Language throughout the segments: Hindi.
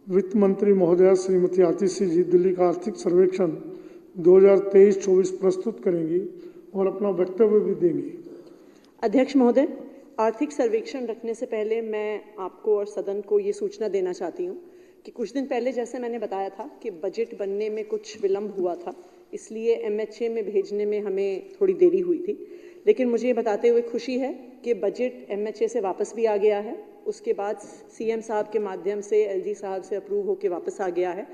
वित्त मंत्री महोदया श्रीमती आतिशी जी दिल्ली का आर्थिक सर्वेक्षण 2023-24 प्रस्तुत करेंगी और अपना वक्तव्य भी देंगी। अध्यक्ष महोदय, आर्थिक सर्वेक्षण रखने से पहले मैं आपको और सदन को ये सूचना देना चाहती हूँ कि कुछ दिन पहले जैसे मैंने बताया था कि बजट बनने में कुछ विलंब हुआ था, इसलिए MHA में भेजने में हमें थोड़ी देरी हुई थी। लेकिन मुझे ये बताते हुए खुशी है कि बजट MHA से वापस भी आ गया है। उसके बाद CM साहब के माध्यम से LG साहब से अप्रूव होकर वापस आ गया है।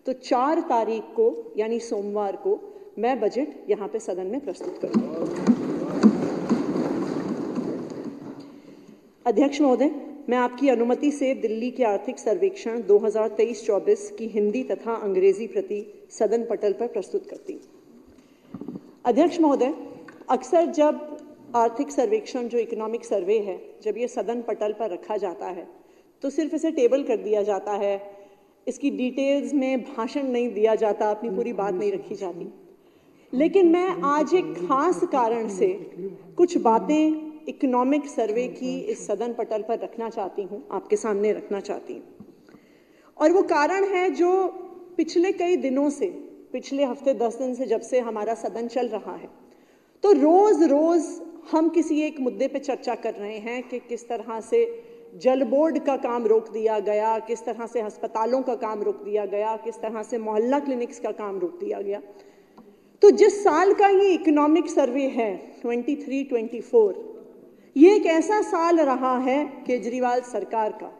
तो 4 तारीख को यानी सोमवार को मैं बजट यहाँ पे सदन में प्रस्तुत करूँगी। अध्यक्ष महोदय, मैं आपकी अनुमति से दिल्ली के आर्थिक सर्वेक्षण 2023-24 की हिंदी तथा अंग्रेजी प्रति सदन पटल पर प्रस्तुत करती हूँ। अध्यक्ष महोदय, अक्सर जब आर्थिक सर्वेक्षण जो इकोनॉमिक सर्वे है, जब ये सदन पटल पर रखा जाता है तो सिर्फ इसे टेबल कर दिया जाता है, इसकी डिटेल्स में भाषण नहीं दिया जाता, अपनी पूरी बात नहीं रखी जाती। लेकिन मैं आज एक खास कारण से कुछ बातें इकोनॉमिक सर्वे की इस सदन पटल पर रखना चाहती हूँ, आपके सामने रखना चाहती हूँ। और वो कारण है जो पिछले कई दिनों से, पिछले हफ्ते 10 दिन से जब से हमारा सदन चल रहा है, तो रोज रोज हम किसी एक मुद्दे पे चर्चा कर रहे हैं कि किस तरह से जल बोर्ड का काम रोक दिया गया, किस तरह से अस्पतालों का काम रोक दिया गया, किस तरह से मोहल्ला क्लिनिक्स का काम रोक दिया गया। तो जिस साल का ये इकोनॉमिक सर्वे है 23-24, ये एक ऐसा साल रहा है केजरीवाल सरकार का,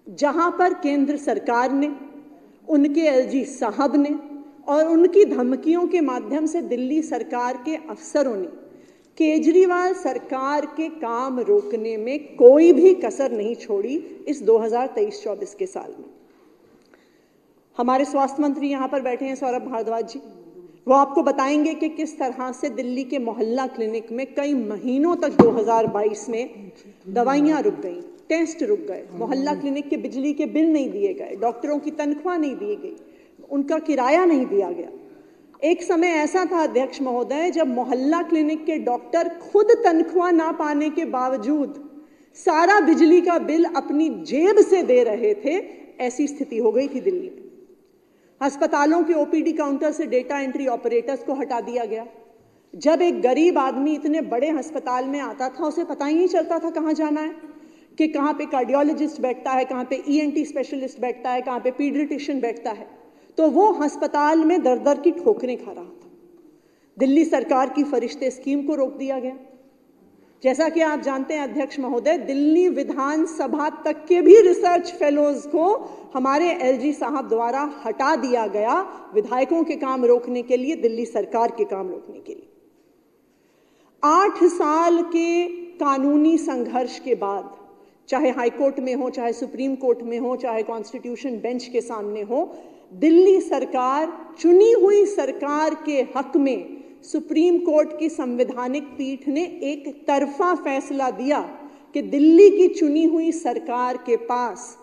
जहां पर केंद्र सरकार ने, उनके LG साहब ने और उनकी धमकियों के माध्यम से दिल्ली सरकार के अफसरों ने केजरीवाल सरकार के काम रोकने में कोई भी कसर नहीं छोड़ी। इस 2023-24 के साल में हमारे स्वास्थ्य मंत्री यहाँ पर बैठे हैं, सौरभ भारद्वाज जी, वो आपको बताएंगे कि किस तरह से दिल्ली के मोहल्ला क्लिनिक में कई महीनों तक 2022 में दवाइयाँ रुक गई, टेस्ट रुक गए, मोहल्ला क्लिनिक के बिजली के बिल नहीं दिए गए, डॉक्टरों की तनख्वाह नहीं दी गई, उनका किराया नहीं दिया गया। एक समय ऐसा था अध्यक्ष महोदय, जब मोहल्ला क्लिनिक के डॉक्टर खुद तनख्वाह ना पाने के बावजूद सारा बिजली का बिल अपनी जेब से दे रहे थे। ऐसी स्थिति हो गई थी दिल्ली में। अस्पतालों के OPD काउंटर से डेटा एंट्री ऑपरेटर्स को हटा दिया गया। जब एक गरीब आदमी इतने बड़े अस्पताल में आता था, उसे पता ही नहीं चलता था कहाँ जाना है, कि कहाँ पे कार्डियोलॉजिस्ट बैठता है, कहाँ पे ENT स्पेशलिस्ट बैठता है, कहाँ पे पीडियाट्रिशियन बैठता है। तो वो अस्पताल में दर दर की ठोकरें खा रहा था। दिल्ली सरकार की फरिश्ते स्कीम को रोक दिया गया। जैसा कि आप जानते हैं अध्यक्ष महोदय, दिल्ली विधानसभा तक के भी रिसर्च फेलोज को हमारे LG साहब द्वारा हटा दिया गया, विधायकों के काम रोकने के लिए, दिल्ली सरकार के काम रोकने के लिए। 8 साल के कानूनी संघर्ष के बाद, चाहे हाईकोर्ट में हो, चाहे सुप्रीम कोर्ट में हो, चाहे कॉन्स्टिट्यूशन बेंच के सामने हो, दिल्ली सरकार, चुनी हुई सरकार के हक में सुप्रीम कोर्ट की संवैधानिक पीठ ने एक तरफा फैसला दिया कि दिल्ली की चुनी हुई सरकार के पास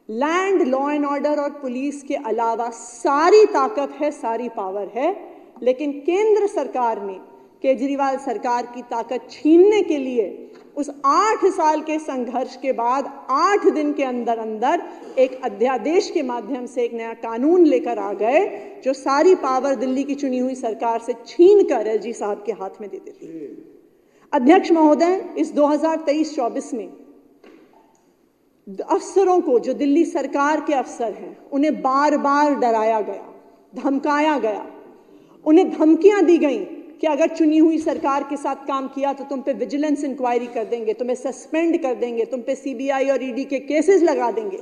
लैंड, लॉ एंड ऑर्डर और पुलिस के अलावा सारी ताकत है, सारी पावर है। लेकिन केंद्र सरकार ने केजरीवाल सरकार की ताकत छीनने के लिए उस 8 साल के संघर्ष के बाद 8 दिन के अंदर अंदर एक अध्यादेश के माध्यम से एक नया कानून लेकर आ गए, जो सारी पावर दिल्ली की चुनी हुई सरकार से छीन कर LG साहब के हाथ में दे देती। अध्यक्ष महोदय, इस 2023-24 में अफसरों को, जो दिल्ली सरकार के अफसर हैं, उन्हें बार बार डराया गया, धमकाया गया, उन्हें धमकियां दी गई कि अगर चुनी हुई सरकार के साथ काम किया तो तुम पे विजिलेंस इंक्वायरी कर देंगे, तुम्हें सस्पेंड कर देंगे, तुम पे CBI और ED के केसेस लगा देंगे।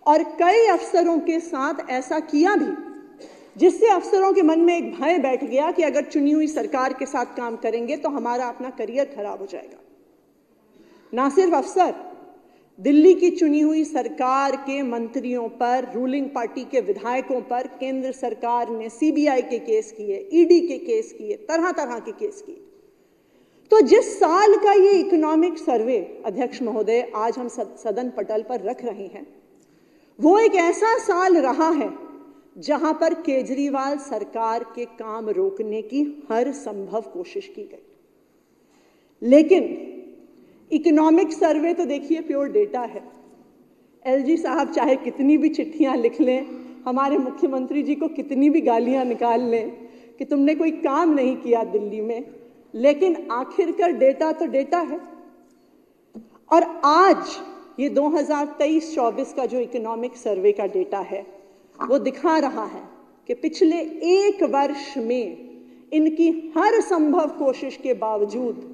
और कई अफसरों के साथ ऐसा किया भी, जिससे अफसरों के मन में एक भय बैठ गया कि अगर चुनी हुई सरकार के साथ काम करेंगे तो हमारा अपना करियर खराब हो जाएगा। ना सिर्फ अफसर, दिल्ली की चुनी हुई सरकार के मंत्रियों पर, रूलिंग पार्टी के विधायकों पर केंद्र सरकार ने CBI के केस किए, ED के केस किए, तरह तरह के केस किए। तो जिस साल का ये इकोनॉमिक सर्वे अध्यक्ष महोदय आज हम सदन पटल पर रख रहे हैं, वो एक ऐसा साल रहा है जहां पर केजरीवाल सरकार के काम रोकने की हर संभव कोशिश की गई। लेकिन इकोनॉमिक सर्वे तो देखिए प्योर डेटा है, एलजी साहब चाहे कितनी भी चिट्ठियां लिख लें, हमारे मुख्यमंत्री जी को कितनी भी गालियां निकाल लें कि तुमने कोई काम नहीं किया दिल्ली में, लेकिन आखिरकार डेटा तो डेटा है। और आज ये 2023-24 का जो इकोनॉमिक सर्वे का डेटा है वो दिखा रहा है कि पिछले 1 वर्ष में इनकी हर संभव कोशिश के बावजूद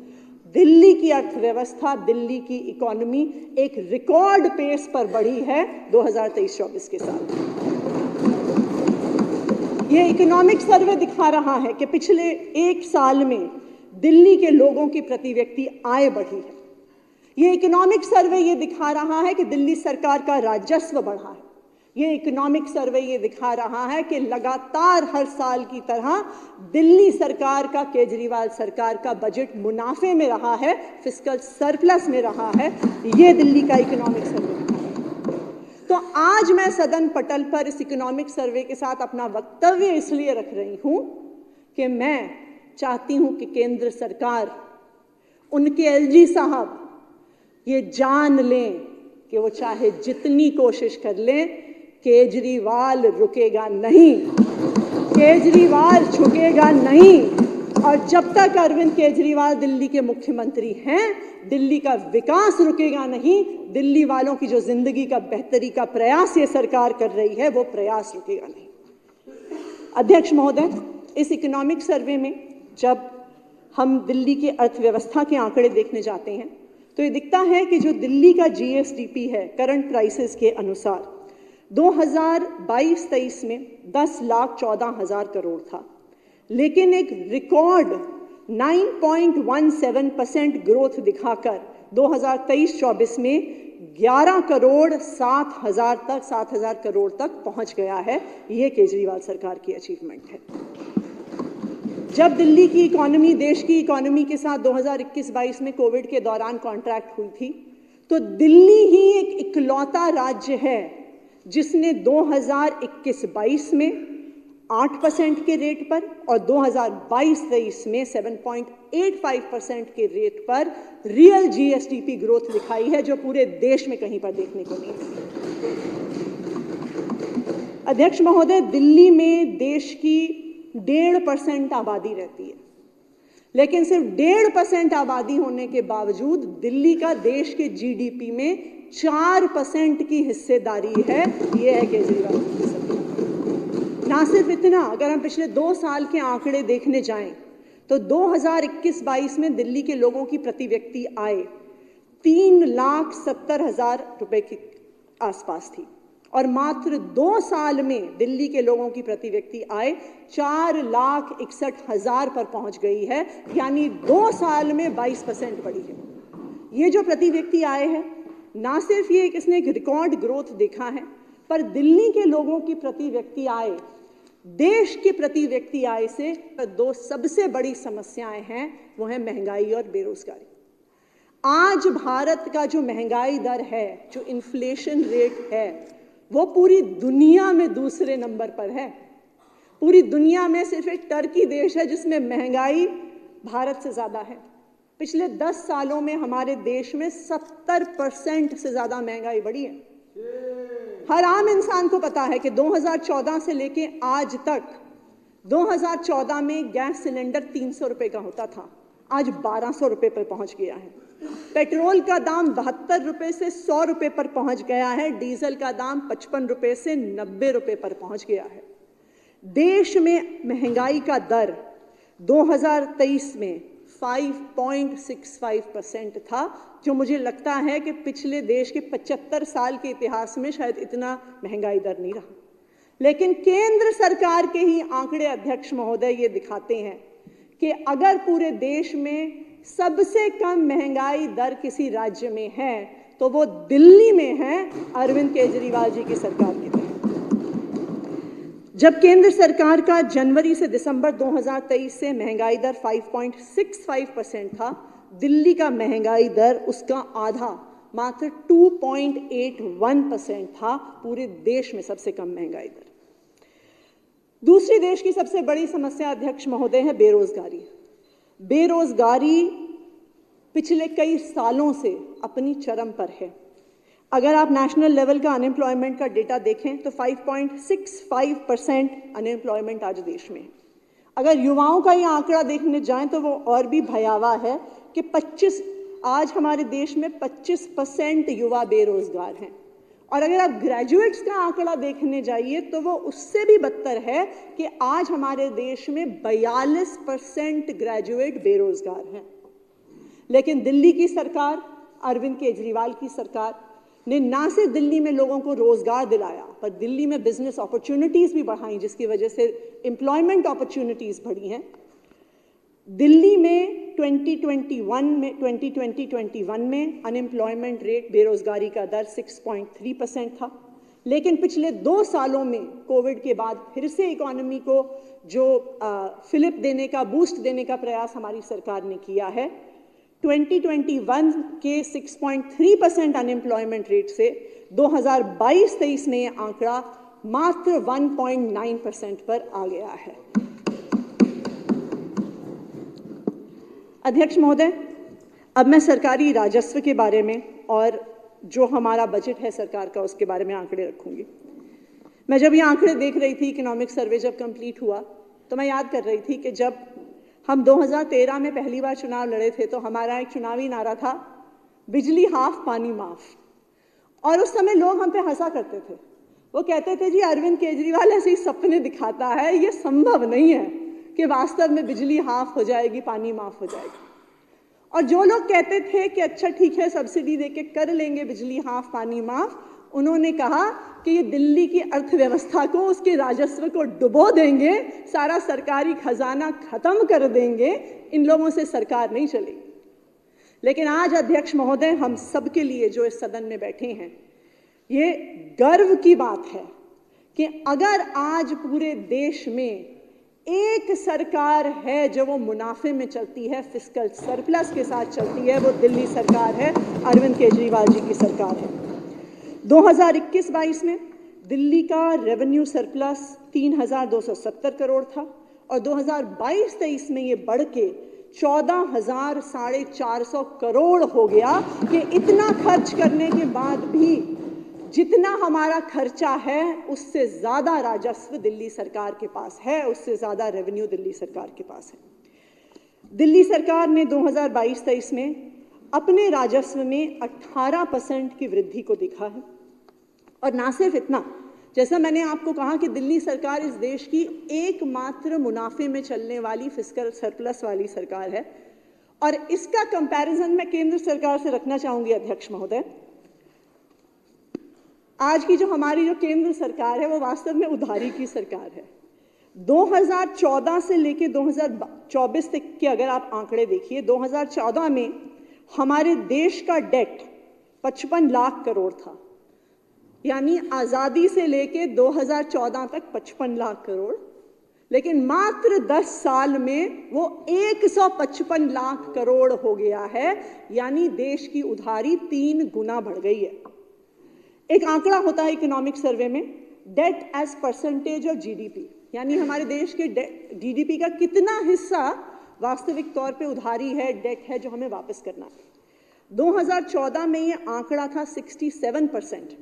दिल्ली की अर्थव्यवस्था, दिल्ली की इकोनॉमी एक रिकॉर्ड पेस पर बढ़ी है 2023-24 के साथ। यह इकोनॉमिक सर्वे दिखा रहा है कि पिछले 1 साल में दिल्ली के लोगों की प्रति व्यक्ति आय बढ़ी है। यह इकोनॉमिक सर्वे ये दिखा रहा है कि दिल्ली सरकार का राजस्व बढ़ा है। ये इकोनॉमिक सर्वे ये दिखा रहा है कि लगातार हर साल की तरह दिल्ली सरकार का, केजरीवाल सरकार का बजट मुनाफे में रहा है, फिस्कल सरप्लस में रहा है। ये दिल्ली का इकोनॉमिक सर्वे है। तो आज मैं सदन पटल पर इस इकोनॉमिक सर्वे के साथ अपना वक्तव्य इसलिए रख रही हूं कि मैं चाहती हूं कि केंद्र सरकार, उनके एलजी साहब ये जान लें कि वो चाहे जितनी कोशिश कर लें, केजरीवाल रुकेगा नहीं, केजरीवाल झुकेगा नहीं। और जब तक अरविंद केजरीवाल दिल्ली के मुख्यमंत्री हैं, दिल्ली का विकास रुकेगा नहीं। दिल्ली वालों की जो जिंदगी का बेहतरी का प्रयास ये सरकार कर रही है, वो प्रयास रुकेगा नहीं। अध्यक्ष महोदय, इस इकोनॉमिक सर्वे में जब हम दिल्ली की अर्थव्यवस्था के आंकड़े देखने जाते हैं तो ये दिखता है कि जो दिल्ली का जीएसडीपी है करंट प्राइसेस के अनुसार 2022-23 में 10,14,000 करोड़ था, लेकिन एक रिकॉर्ड 9.17% ग्रोथ दिखाकर 2023-24 में 11,07,000 करोड़ तक पहुंच गया है। ये केजरीवाल सरकार की अचीवमेंट है। जब दिल्ली की इकोनॉमी, देश की इकोनॉमी के साथ 2021-22 में कोविड के दौरान कॉन्ट्रैक्ट हुई थी, तो दिल्ली ही एक इकलौता राज्य है जिसने 2021-22 में 8% के रेट पर और 2022-23 में 7.85% के रेट पर रियल जीएसडीपी ग्रोथ दिखाई है, जो पूरे देश में कहीं पर देखने को नहीं मिली। अध्यक्ष महोदय, दिल्ली में देश की 1.5% आबादी रहती है, लेकिन सिर्फ 1.5% आबादी होने के बावजूद दिल्ली का देश के जीडीपी में 4% की हिस्सेदारी है। ये है केजरीवाल की सरकार। ना सिर्फ इतना, अगर हम पिछले 2 साल के आंकड़े देखने जाएं तो 2021-22 में दिल्ली के लोगों की प्रति व्यक्ति आय 3,70,000 रुपए के आसपास थी और मात्र 2 साल में दिल्ली के लोगों की प्रति व्यक्ति आय 4,61,000 पर पहुंच गई है, यानी 2 साल में 22% बढ़ी है। ये जो प्रति व्यक्ति आय है, ना सिर्फ ये किसने एक रिकॉर्ड ग्रोथ देखा है, पर दिल्ली के लोगों की प्रति व्यक्ति आय देश की प्रति व्यक्ति आय से 2 सबसे बड़ी समस्याएं हैं, वो है महंगाई और बेरोजगारी। आज भारत का जो महंगाई दर है, जो इन्फ्लेशन रेट है, वो पूरी दुनिया में दूसरे नंबर पर है। पूरी दुनिया में सिर्फ एक टर्की देश है जिसमें महंगाई भारत से ज्यादा है। पिछले 10 सालों में हमारे देश में 70% से ज्यादा महंगाई बढ़ी है। हर आम इंसान को पता है कि 2014 से लेके आज तक, 2014 में गैस सिलेंडर 300 रुपए का होता था, आज 1200 रुपए पर पहुंच गया है। पेट्रोल का दाम 72 रुपए से 100 रुपए पर पहुंच गया है। डीजल का दाम 55 रुपए से 90 रुपए पर पहुंच गया है। देश में महंगाई का दर 2023 में 5.65% था, जो मुझे लगता है कि पिछले देश के 75 साल के इतिहास में शायद इतना महंगाई दर नहीं रहा। लेकिन केंद्र सरकार के ही आंकड़े, अध्यक्ष महोदय, ये दिखाते हैं कि अगर पूरे देश में सबसे कम महंगाई दर किसी राज्य में है तो वो दिल्ली में है, अरविंद केजरीवाल जी की सरकार के तहत। जब केंद्र सरकार का जनवरी से दिसंबर 2023 से महंगाई दर 5.65% था, दिल्ली का महंगाई दर उसका आधा, मात्र 2.81% था। पूरे देश में सबसे कम महंगाई दर। दूसरी देश की सबसे बड़ी समस्या, अध्यक्ष महोदय, है बेरोजगारी। बेरोजगारी पिछले कई सालों से अपनी चरम पर है। अगर आप नेशनल लेवल का अनएम्प्लॉयमेंट का डेटा देखें तो 5.65% अनएम्प्लॉयमेंट आज देश में है। अगर युवाओं का ये आंकड़ा देखने जाएं तो वो और भी भयावह है कि आज हमारे देश में 25% युवा बेरोजगार हैं। और अगर आप ग्रेजुएट्स का आंकड़ा देखने जाइए तो वो उससे भी बदतर है कि आज हमारे देश में 42% ग्रेजुएट बेरोजगार हैं। लेकिन दिल्ली की सरकार, अरविंद केजरीवाल की सरकार ने ना सिर्फ दिल्ली में लोगों को रोजगार दिलाया पर दिल्ली में बिजनेस अपॉर्चुनिटीज भी बढ़ाई, जिसकी वजह से एम्प्लॉयमेंट अपॉर्चुनिटीज बढ़ी हैं। दिल्ली में 2020-21 में अनएम्प्लॉयमेंट रेट, बेरोजगारी का दर 6.3% था। लेकिन पिछले 2 सालों में कोविड के बाद फिर से इकोनॉमी को जो फिलिप देने का, बूस्ट देने का प्रयास हमारी सरकार ने किया है। 2021 के 6.3% अनएम्प्लॉयमेंट रेट से 2022-23 में ये आंकड़ा मात्र 1.9% पर आ गया है। अध्यक्ष महोदय, अब मैं सरकारी राजस्व के बारे में और जो हमारा बजट है सरकार का उसके बारे में आंकड़े रखूंगी। मैं जब ये आंकड़े देख रही थी, इकोनॉमिक सर्वे जब कंप्लीट हुआ, तो मैं याद कर रही थी कि जब हम 2013 में पहली बार चुनाव लड़े थे तो हमारा एक चुनावी नारा था, बिजली हाफ पानी माफ। और उस समय लोग हम पे हंसा करते थे। वो कहते थे जी अरविंद केजरीवाल ऐसे ही सपने दिखाता है, ये संभव नहीं है कि वास्तव में बिजली हाफ हो जाएगी, पानी माफ हो जाएगी। और जो लोग कहते थे कि अच्छा ठीक है सब्सिडी देके कर लेंगे बिजली हाफ पानी माफ, उन्होंने कहा कि ये दिल्ली की अर्थव्यवस्था को, उसके राजस्व को डुबो देंगे, सारा सरकारी खजाना खत्म कर देंगे, इन लोगों से सरकार नहीं चलेगी। लेकिन आज अध्यक्ष महोदय, हम सबके लिए जो इस सदन में बैठे हैं, ये गर्व की बात है कि अगर आज पूरे देश में एक सरकार है जो वो मुनाफे में चलती है, फिस्कल सरप्लस के साथ चलती है, वो दिल्ली सरकार है, अरविंद केजरीवाल जी की सरकार है। 2021-22 में दिल्ली का रेवेन्यू सरप्लस 3,270 करोड़ था और 2022-23 में ये बढ़ के 14,450 करोड़ हो गया कि इतना खर्च करने के बाद भी जितना हमारा खर्चा है उससे ज़्यादा राजस्व दिल्ली सरकार के पास है, उससे ज़्यादा रेवेन्यू दिल्ली सरकार के पास है। दिल्ली सरकार ने 2022-23 में अपने राजस्व में 18% की वृद्धि को देखा है। और ना सिर्फ इतना, जैसा मैंने आपको कहा कि दिल्ली सरकार इस देश की एकमात्र मुनाफे में चलने वाली फिस्कल सरप्लस वाली सरकार है। और इसका कंपैरिजन मैं केंद्र सरकार से रखना चाहूंगी अध्यक्ष महोदय। आज की जो हमारी जो केंद्र सरकार है वो वास्तव में उधारी की सरकार है। 2014 से लेकर 2024 तक के अगर आप आंकड़े देखिए, 2014 में हमारे देश का डेट 55 लाख करोड़ था, यानी आज़ादी से लेकर 2014 तक 55 लाख करोड़। लेकिन मात्र 10 साल में वो 155 लाख करोड़ हो गया है, यानी देश की उधारी 3 गुना बढ़ गई है। एक आंकड़ा होता है इकोनॉमिक सर्वे में, debt as percentage of GDP, यानी हमारे देश के जीडीपी का कितना हिस्सा वास्तविक तौर पे उधारी है, डेट है जो हमें वापस करना है। 2014 में ये आंकड़ा था 67%,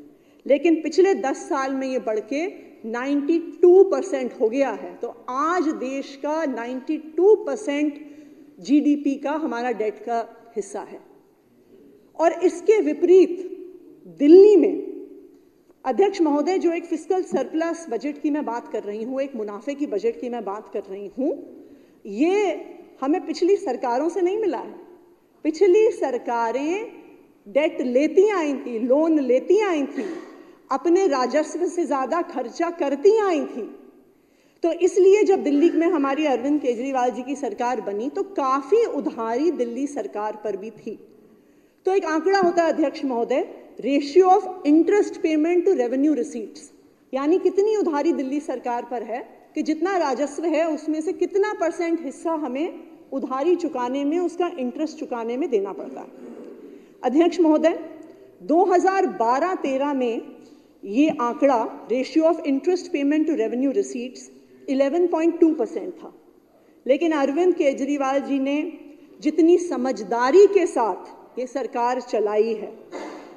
लेकिन पिछले 10 साल में ये बढ़ के 92% हो गया है। तो आज देश का 92% जीडीपी का हमारा डेट का हिस्सा है। और इसके विपरीत दिल्ली में अध्यक्ष महोदय, जो एक फिस्कल सरप्लस बजट की मैं बात कर रही हूँ, एक मुनाफे की बजट की मैं बात कर रही हूँ, ये हमें पिछली सरकारों से नहीं मिला है। पिछली सरकारें डेट लेती आई थी, लोन लेती आई थी, अपने राजस्व से ज्यादा खर्चा करती आई थी। तो इसलिए जब दिल्ली में हमारी अरविंद केजरीवाल जी की सरकार बनी तो काफी उधारी दिल्ली सरकार पर भी थी। तो एक आंकड़ा होता है अध्यक्ष महोदय, ratio of interest payment to revenue receipts, यानी कितनी उधारी दिल्ली सरकार पर है कि जितना राजस्व है उसमें से कितना % हिस्सा हमें उधारी चुकाने में, उसका इंटरेस्ट चुकाने में देना पड़ता है। अध्यक्ष महोदय, 2012-13 में ये आंकड़ा ratio of interest payment to revenue receipts 11.2% था। लेकिन अरविंद केजरीवाल जी ने जितनी समझदारी के साथ ये सरकार चलाई है,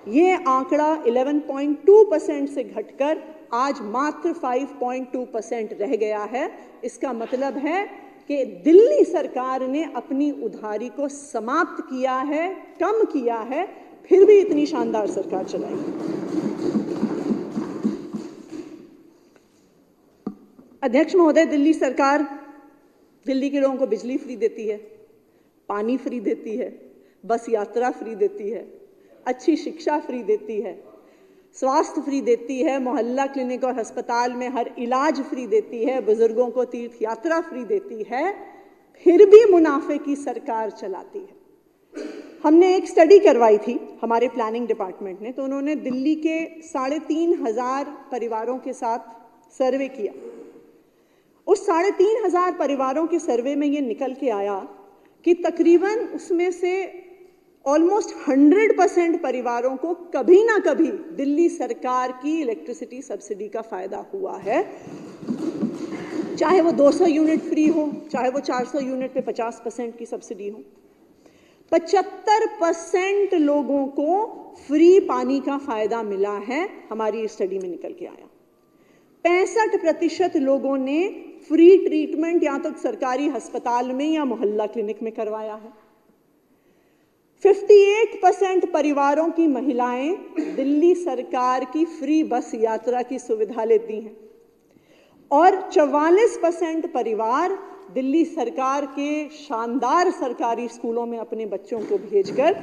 ये आंकड़ा 11.2% से घटकर आज मात्र 5.2% रह गया है। इसका मतलब है कि दिल्ली सरकार ने अपनी उधारी को समाप्त किया है, कम किया है, फिर भी इतनी शानदार सरकार चलाई। अध्यक्ष महोदय, दिल्ली सरकार दिल्ली के लोगों को बिजली फ्री देती है, पानी फ्री देती है, बस यात्रा फ्री देती है, अच्छी शिक्षा फ्री देती है, स्वास्थ्य फ्री देती है, मोहल्ला क्लिनिक और अस्पताल में हर इलाज फ्री देती है, बुजुर्गों को तीर्थ यात्रा फ्री देती है, फिर भी मुनाफे की सरकार चलाती है। हमने एक स्टडी करवाई थी हमारे प्लानिंग डिपार्टमेंट ने, तो उन्होंने दिल्ली के 3,500 परिवारों के साथ सर्वे किया। उस 3,500 परिवारों के सर्वे में ये निकल के आया कि तकरीबन उसमें से ऑलमोस्ट 100% परिवारों को कभी ना कभी दिल्ली सरकार की इलेक्ट्रिसिटी सब्सिडी का फायदा हुआ है। चाहे वो 200 यूनिट फ्री हो, चाहे वो 400 यूनिट पे 50% की सब्सिडी हो। 75% लोगों को फ्री पानी का फायदा मिला है, हमारी स्टडी में निकल के आया। 65% लोगों ने फ्री ट्रीटमेंट या तो सरकारी अस्पताल में या मोहल्ला क्लिनिक में करवाया है। 58% परिवारों की महिलाएं दिल्ली सरकार की फ्री बस यात्रा की सुविधा लेती हैं और 44% परिवार दिल्ली सरकार के शानदार सरकारी स्कूलों में अपने बच्चों को भेजकर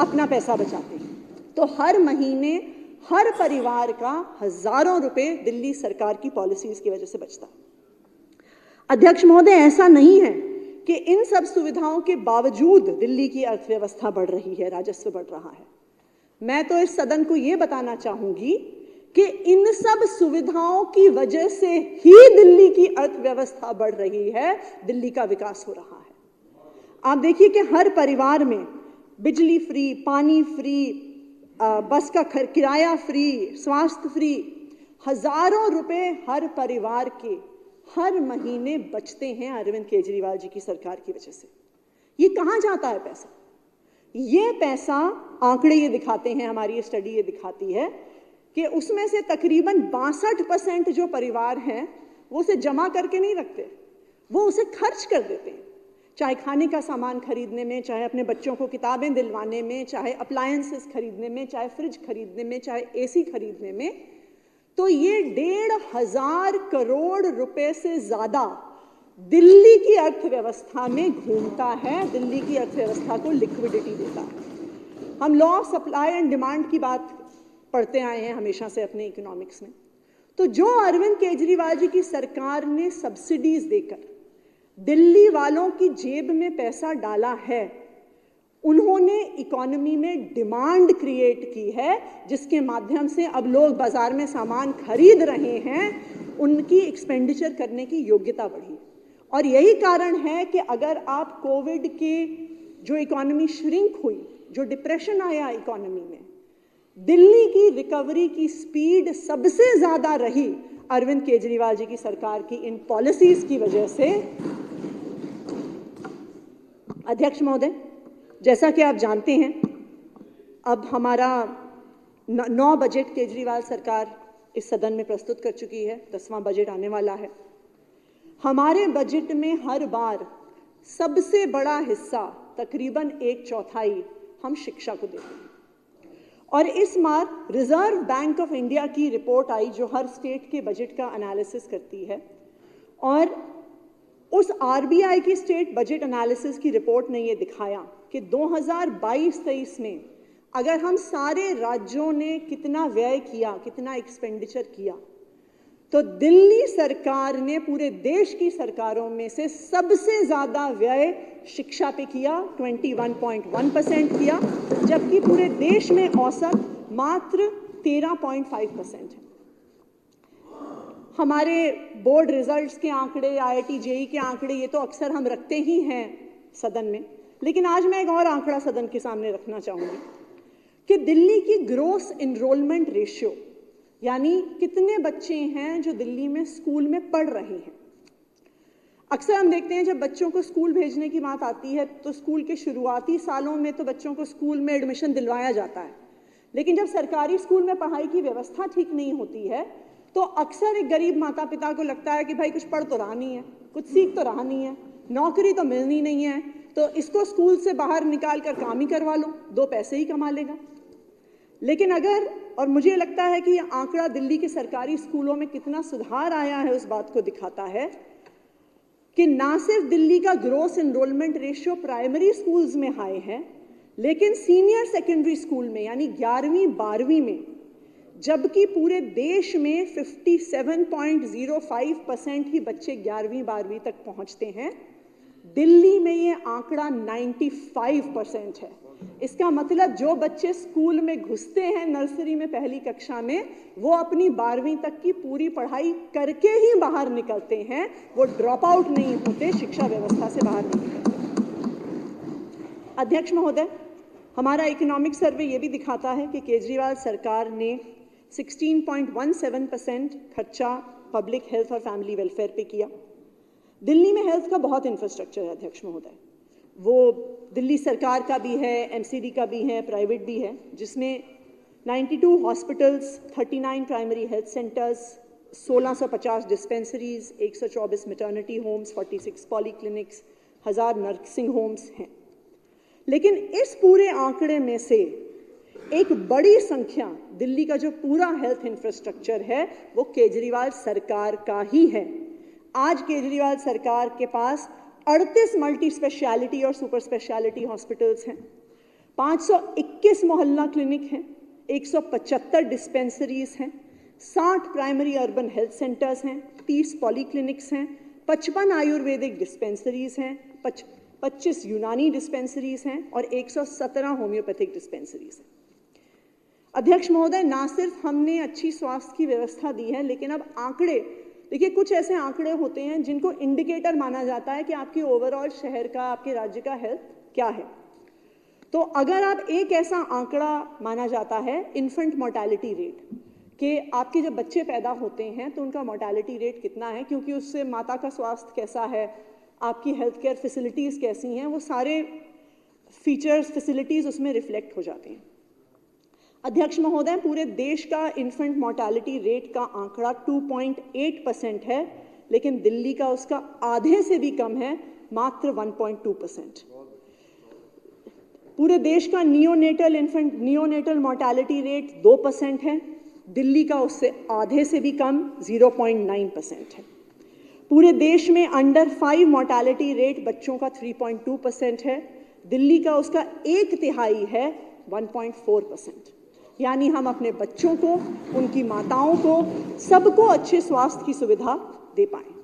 अपना पैसा बचाते हैं। तो हर महीने हर परिवार का हजारों रुपए दिल्ली सरकार की पॉलिसीज की वजह से बचता है। अध्यक्ष महोदय, ऐसा नहीं है कि इन सब सुविधाओं के बावजूद दिल्ली की अर्थव्यवस्था बढ़ रही है, राजस्व बढ़ रहा है। मैं तो इस सदन को यह बताना चाहूंगी कि इन सब सुविधाओं की वजह से ही दिल्ली की अर्थव्यवस्था बढ़ रही है, दिल्ली का विकास हो रहा है। आप देखिए कि हर परिवार में बिजली फ्री, पानी फ्री, बस का किराया फ्री, स्वास्थ्य फ्री, हजारों रुपए हर परिवार के हर महीने बचते हैं अरविंद केजरीवाल जी की सरकार की वजह से। ये कहां जाता है पैसा? ये पैसा, आंकड़े ये दिखाते हैं, हमारी स्टडी ये दिखाती है कि उसमें से तकरीबन 62% जो परिवार हैं वो उसे जमा करके नहीं रखते, वो उसे खर्च कर देते हैं। चाहे खाने का सामान खरीदने में, चाहे अपने बच्चों को किताबें दिलवाने में, चाहे अप्लायंसेस खरीदने में, चाहे फ्रिज खरीदने में, चाहे एसी खरीदने में। तो ये 1,500 करोड़ रुपए से ज्यादा दिल्ली की अर्थव्यवस्था में घूमता है, दिल्ली की अर्थव्यवस्था को लिक्विडिटी देता है। हम law of supply and demand की बात पढ़ते आए हैं हमेशा से अपने इकोनॉमिक्स में। तो जो अरविंद केजरीवाल जी की सरकार ने सब्सिडीज देकर दिल्ली वालों की जेब में पैसा डाला है, उन्होंने इकोनॉमी में डिमांड क्रिएट की है, जिसके माध्यम से अब लोग बाजार में सामान खरीद रहे हैं, उनकी एक्सपेंडिचर करने की योग्यता बढ़ी। और यही कारण है कि अगर आप कोविड के जो इकोनॉमी श्रिंक हुई, जो डिप्रेशन आया इकोनॉमी में, दिल्ली की रिकवरी की स्पीड सबसे ज्यादा रही अरविंद केजरीवाल जी की सरकार की इन पॉलिसीज की वजह से। अध्यक्ष महोदय, जैसा कि आप जानते हैं, अब हमारा 9 बजट केजरीवाल सरकार इस सदन में प्रस्तुत कर चुकी है, 10वां बजट आने वाला है। हमारे बजट में हर बार सबसे बड़ा हिस्सा, तकरीबन 1/4 हम शिक्षा को देते हैं। और इस बार रिजर्व बैंक ऑफ इंडिया की रिपोर्ट आई जो हर स्टेट के बजट का एनालिसिस करती है, और उस आरबीआई की स्टेट बजट एनालिसिस की रिपोर्ट ने यह दिखाया कि 2022-23 में अगर हम सारे राज्यों ने कितना व्यय किया, कितना एक्सपेंडिचर किया, तो दिल्ली सरकार ने पूरे देश की सरकारों में से सबसे ज्यादा व्यय शिक्षा पे किया, 21.1% किया, जबकि पूरे देश में औसत मात्र 13.5% है। हमारे बोर्ड रिजल्ट्स के आंकड़े, आईआईटी जेईई के आंकड़े, ये तो अक्सर हम रखते ही हैं सदन में, लेकिन आज मैं एक और आंकड़ा सदन के सामने रखना चाहूंगी कि दिल्ली की ग्रोस एनरोलमेंट रेशियो, यानी कितने बच्चे हैं जो दिल्ली में स्कूल में पढ़ रहे हैं। अक्सर हम देखते हैं जब बच्चों को स्कूल भेजने की बात आती है तो स्कूल के शुरुआती सालों में तो बच्चों को स्कूल में एडमिशन दिलवाया जाता है, लेकिन जब सरकारी स्कूल में पढ़ाई की व्यवस्था ठीक नहीं होती है तो अक्सर एक गरीब माता पिता को लगता है कि भाई कुछ पढ़ तो रहा नहीं है, कुछ सीख तो रहा नहीं है, नौकरी तो मिलनी नहीं है, तो इसको स्कूल से बाहर निकाल कर काम ही करवा लो, 2 पैसे ही कमा लेगा। लेकिन अगर, और मुझे लगता है कि यह आंकड़ा दिल्ली के सरकारी स्कूलों में कितना सुधार आया है उस बात को दिखाता है कि ना सिर्फ दिल्ली का gross enrolment ratio primary schools में हाई है, लेकिन सीनियर सेकेंडरी स्कूल में यानी 11वीं 12वीं में, जबकि पूरे देश में 57.05% ही बच्चे 11वीं 12वीं तक पहुंचते हैं, दिल्ली में ये आंकड़ा 95% है। इसका मतलब जो बच्चे स्कूल में घुसते हैं नर्सरी में पहली कक्षा में, वो अपनी 12वीं तक की पूरी पढ़ाई करके ही बाहर निकलते हैं, वो ड्रॉप आउट नहीं होते, शिक्षा व्यवस्था से बाहर नहीं निकलते। अध्यक्ष महोदय, हमारा इकोनॉमिक सर्वे ये भी दिखाता है कि केजरीवाल सरकार ने 16.17% खर्चा पब्लिक हेल्थ और फैमिली वेलफेयर पे किया। दिल्ली में हेल्थ का बहुत इंफ्रास्ट्रक्चर है अध्यक्ष महोदय, वो दिल्ली सरकार का भी है, एमसीडी का भी है, प्राइवेट भी है, जिसमें 92 hospitals, 39 primary health centres, 1650 dispensaries, 124 maternity homes, 46 polyclinics, 1000 nursing homes हैं। लेकिन इस पूरे आंकड़े में से एक बड़ी संख्या दिल्ली का जो पूरा हेल्थ इंफ्रास्ट्रक्चर है वो केजरीवाल सरकार का ही है। आज केजरीवाल सरकार के पास 38 मल्टी स्पेशलिटी और सुपर स्पेशलिटी हॉस्पिटल्स हैं, 521 मोहल्ला क्लिनिक हैं, 175 डिस्पेंसरीज हैं, 60 प्राइमरी अर्बन हेल्थ सेंटर्स हैं, 30 पॉलीक्लिनिक्स हैं, 55 आयुर्वेदिक डिस्पेंसरीज हैं, 25 यूनानी डिस्पेंसरीज हैं और 117 होम्योपैथिक डिस्पेंसरीज हैं। अध्यक्ष महोदय, ना सिर्फ हमने अच्छी स्वास्थ्य की व्यवस्था दी है, लेकिन अब आंकड़े देखिए, कुछ ऐसे आंकड़े होते हैं जिनको इंडिकेटर माना जाता है कि आपकी ओवरऑल शहर का, आपके राज्य का हेल्थ क्या है। तो अगर आप एक ऐसा आंकड़ा माना जाता है इन्फेंट मोर्टेलिटी रेट, कि आपके जब बच्चे पैदा होते हैं तो उनका मोर्टेलिटी रेट कितना है, क्योंकि उससे माता का स्वास्थ्य कैसा है, आपकी हेल्थ केयर फैसिलिटीज़ कैसी हैं, वो सारे फीचर्स फैसिलिटीज़ उसमें रिफ्लेक्ट हो जाते हैं। अध्यक्ष महोदय, पूरे देश का इन्फेंट मोर्टेलिटी रेट का आंकड़ा 2.8% है, लेकिन दिल्ली का उसका आधे से भी कम है, मात्र 1.2%। पूरे देश का नियोनेटल मोर्टेलिटी रेट 2% है, दिल्ली का उससे आधे से भी कम 0.9% है। पूरे देश में अंडर 5 मोर्टेलिटी रेट बच्चों का 3.2% है, दिल्ली का उसका 1/3 है, 1.4%। यानी हम अपने बच्चों को, उनकी माताओं को, सबको अच्छे स्वास्थ्य की सुविधा दे पाएं।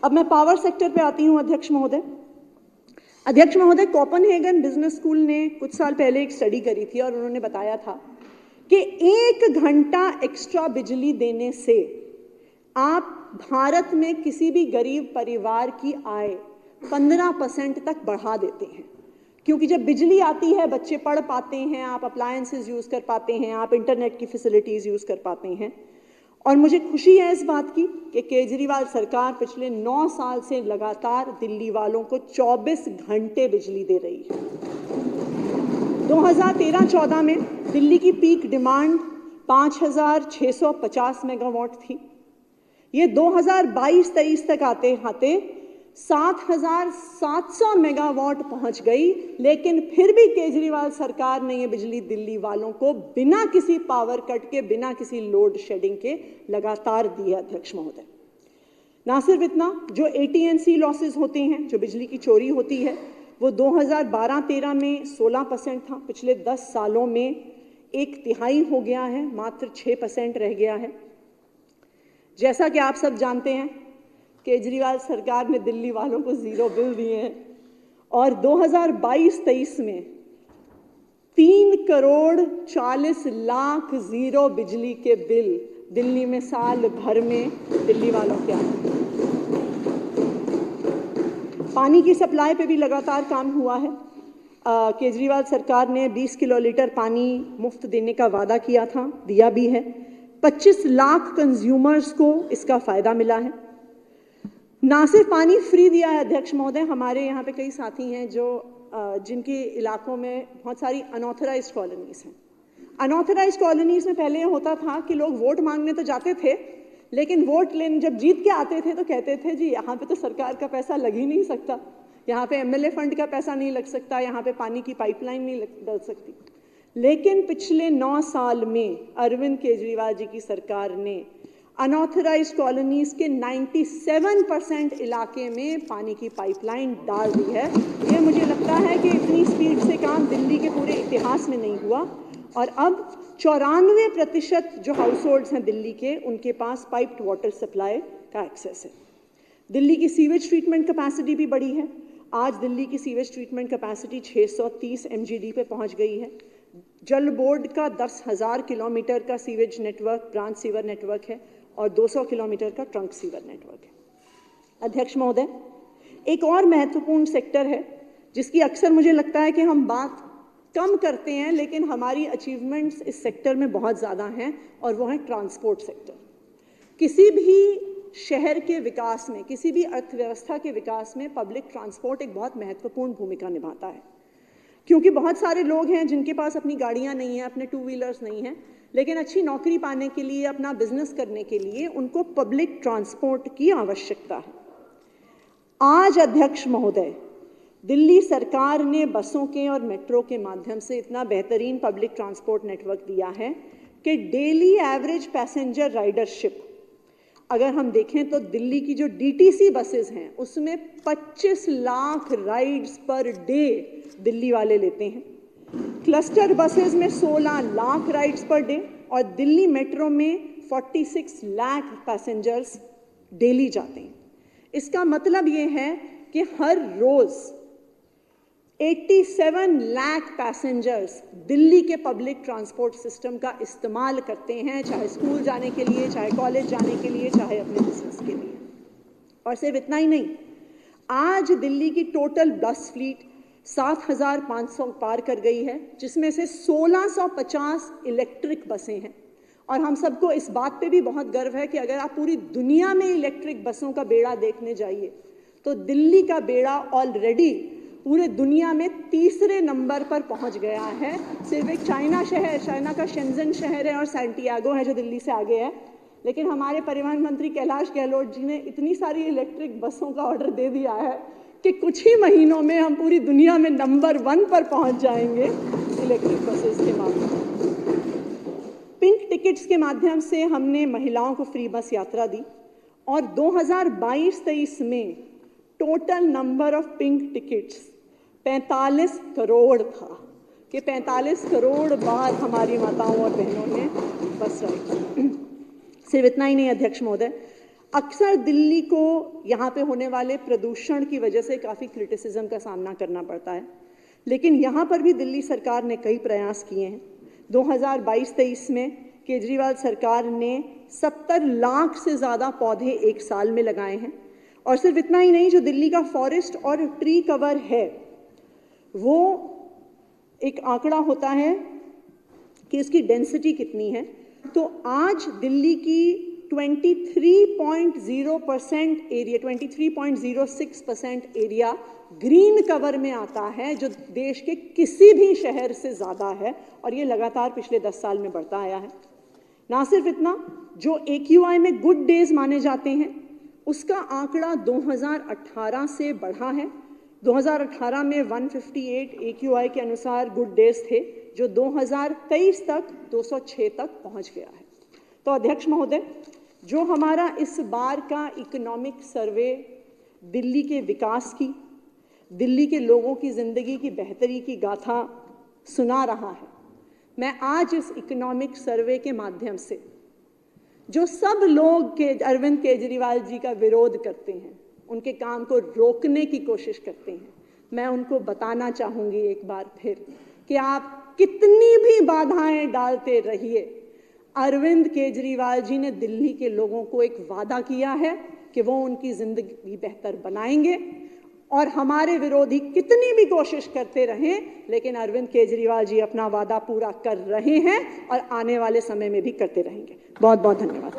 अब मैं पावर सेक्टर पे आती हूं अध्यक्ष महोदय। कोपेनहेगन बिजनेस स्कूल ने कुछ साल पहले एक स्टडी करी थी और उन्होंने बताया था कि 1 घंटा एक्स्ट्रा बिजली देने से आप भारत में किसी भी गरीब परिवार की आय 15% तक बढ़ा देते हैं, क्योंकि जब बिजली आती है बच्चे पढ़ पाते हैं, आप अप्लायंसेस यूज़ कर पाते हैं, आप इंटरनेट की फैसिलिटीज़ यूज़ कर पाते हैं। और मुझे खुशी है इस बात की कि केजरीवाल सरकार पिछले 9 साल से लगातार दिल्ली वालों को 24 घंटे बिजली दे रही है। 2013-14 में दिल्ली की पीक डिमांड 5650 मेगावाट थी। ये 2022-23 तक आते आते 7700 मेगावाट पहुंच गई, लेकिन फिर भी केजरीवाल सरकार ने ये बिजली दिल्ली वालों को बिना किसी पावर कट के, बिना किसी लोड शेडिंग के लगातार दी है अध्यक्ष महोदय। ना सिर्फ इतना, जो AT&C लॉसेज होते हैं, जो बिजली की चोरी होती है, वो 2012-13 में 16% था, पिछले 10 सालों में 1/3 हो गया है, मात्र 6% रह गया है। जैसा कि आप सब जानते हैं, केजरीवाल सरकार ने दिल्ली वालों को 0 बिल दिए हैं और 2022-23 में 3,40,00,000 0 बिजली के बिल दिल्ली में साल भर में दिल्ली वालों के आए। पानी की सप्लाई पे भी लगातार काम हुआ है। केजरीवाल सरकार ने 20 किलोलीटर पानी मुफ्त देने का वादा किया था, दिया भी है। 25 लाख कंज्यूमर्स को इसका फ़ायदा मिला है। ना सिर्फ पानी फ्री दिया है अध्यक्ष महोदय, हमारे यहाँ पे कई साथी हैं जो जिनके इलाकों में बहुत सारी अनऑथराइज्ड कॉलोनीज हैं। अनऑथराइज्ड कॉलोनीज में पहले होता था कि लोग वोट मांगने तो जाते थे, लेकिन वोट लेने जब जीत के आते थे तो कहते थे जी यहाँ पे तो सरकार का पैसा लग ही नहीं सकता, यहाँ पे एमएलए फंड का पैसा नहीं लग सकता, यहाँ पे पानी की पाइपलाइन नहीं डल सकती। लेकिन पिछले 9 साल में अरविंद केजरीवाल जी की सरकार ने अनऑथराइज्ड कॉलोनीज के 97% इलाके में पानी की पाइपलाइन डाल दी है। ये मुझे लगता है कि इतनी स्पीड से काम दिल्ली के पूरे इतिहास में नहीं हुआ। और अब 94% जो हाउस होल्ड्स हैं दिल्ली के, उनके पास पाइप्ड वाटर सप्लाई का एक्सेस है। दिल्ली की सीवेज ट्रीटमेंट कैपेसिटी भी बढ़ी है। आज दिल्ली की सीवेज ट्रीटमेंट कैपेसिटी 630 MGD पे पहुंच गई है। जल बोर्ड का 10,000 किलोमीटर का sewage network, branch sewer network है और 200 किलोमीटर का ट्रंक सीवर नेटवर्क है। अध्यक्ष महोदय, एक और महत्वपूर्ण सेक्टर है जिसकी अक्सर मुझे लगता है कि हम बात कम करते हैं, लेकिन हमारी अचीवमेंट्स इस सेक्टर में बहुत ज़्यादा हैं, और वो है ट्रांसपोर्ट सेक्टर। किसी भी शहर के विकास में, किसी भी अर्थव्यवस्था के विकास में पब्लिक ट्रांसपोर्ट एक बहुत महत्वपूर्ण भूमिका निभाता है, क्योंकि बहुत सारे लोग हैं जिनके पास अपनी गाड़ियां नहीं हैं, अपने 2 व्हीलर्स नहीं हैं, लेकिन अच्छी नौकरी पाने के लिए, अपना बिजनेस करने के लिए उनको पब्लिक ट्रांसपोर्ट की आवश्यकता है। आज अध्यक्ष महोदय, दिल्ली सरकार ने बसों के और मेट्रो के माध्यम से इतना बेहतरीन पब्लिक ट्रांसपोर्ट नेटवर्क दिया है कि डेली एवरेज पैसेंजर राइडरशिप अगर हम देखें तो दिल्ली की जो DTC बसेस हैं उसमें 25 lakh rides per day Delhi वाले लेते हैं। क्लस्टर बसेस में 16 लाख राइड्स पर डे और दिल्ली मेट्रो में 46 लाख पैसेंजर्स डेली जाते हैं। इसका मतलब ये है कि हर रोज 87 लाख पैसेंजर्स दिल्ली के पब्लिक ट्रांसपोर्ट सिस्टम का इस्तेमाल करते हैं, चाहे स्कूल जाने के लिए, चाहे कॉलेज जाने के लिए, चाहे अपने बिजनेस के लिए। और सिर्फ इतना ही नहीं, आज दिल्ली की टोटल बस फ्लीट 7,500 पार कर गई है, जिसमें से 1,650 इलेक्ट्रिक बसें हैं। और हम सबको इस बात पे भी बहुत गर्व है कि अगर आप पूरी दुनिया में इलेक्ट्रिक बसों का बेड़ा देखने जाइए तो दिल्ली का बेड़ा ऑलरेडी पूरे दुनिया में 3रे नंबर पर पहुंच गया है। सिर्फ एक चाइना का शेंजन शहर है और सैंटियागो है जो दिल्ली से आगे है, लेकिन हमारे परिवहन मंत्री कैलाश गहलोत जी ने इतनी सारी इलेक्ट्रिक बसों का ऑर्डर दे दिया है कि कुछ ही महीनों में हम पूरी दुनिया में नंबर 1 पर पहुंच जाएंगे इलेक्ट्रिक बसेस के माध्यम से। पिंक टिकट्स के माध्यम से हमने महिलाओं को फ्री बस यात्रा दी और 2022-23 में total number of pink tickets 45 crore था कि 45 करोड़ बार हमारी माताओं और बहनों ने बस राइड। सिर्फ इतना ही नहीं अध्यक्ष महोदय, अक्सर दिल्ली को यहाँ पे होने वाले प्रदूषण की वजह से काफ़ी क्रिटिसिज्म का सामना करना पड़ता है, लेकिन यहाँ पर भी दिल्ली सरकार ने कई प्रयास किए हैं। 2022-23 में केजरीवाल सरकार ने 70 लाख से ज़्यादा पौधे एक साल में लगाए हैं। और सिर्फ इतना ही नहीं, जो दिल्ली का फॉरेस्ट और ट्री कवर है वो एक आंकड़ा होता है कि इसकी डेंसिटी कितनी है। तो आज दिल्ली की 23.0% एरिया, 23.06% एरिया ग्रीन कवर में आता है, जो देश के किसी भी शहर से ज़्यादा है, और ये लगातार पिछले 10 साल में बढ़ता आया है। ना सिर्फ इतना, जो AQI में गुड डेज माने जाते हैं उसका आंकड़ा 2018 से बढ़ा है। 2018 में 158 AQI के अनुसार गुड डेज थे, जो 2023 तक 206 तक पहुंच गया है। तो अध्यक्ष महोदय, जो हमारा इस बार का इकोनॉमिक सर्वे दिल्ली के विकास की, दिल्ली के लोगों की ज़िंदगी की बेहतरी की गाथा सुना रहा है, मैं आज इस इकोनॉमिक सर्वे के माध्यम से जो सब लोग के अरविंद केजरीवाल जी का विरोध करते हैं, उनके काम को रोकने की कोशिश करते हैं, मैं उनको बताना चाहूँगी एक बार फिर कि आप कितनी भी बाधाएं डालते रहिए, अरविंद केजरीवाल जी ने दिल्ली के लोगों को एक वादा किया है कि वो उनकी ज़िंदगी बेहतर बनाएंगे। और हमारे विरोधी कितनी भी कोशिश करते रहें, लेकिन अरविंद केजरीवाल जी अपना वादा पूरा कर रहे हैं और आने वाले समय में भी करते रहेंगे। बहुत बहुत धन्यवाद।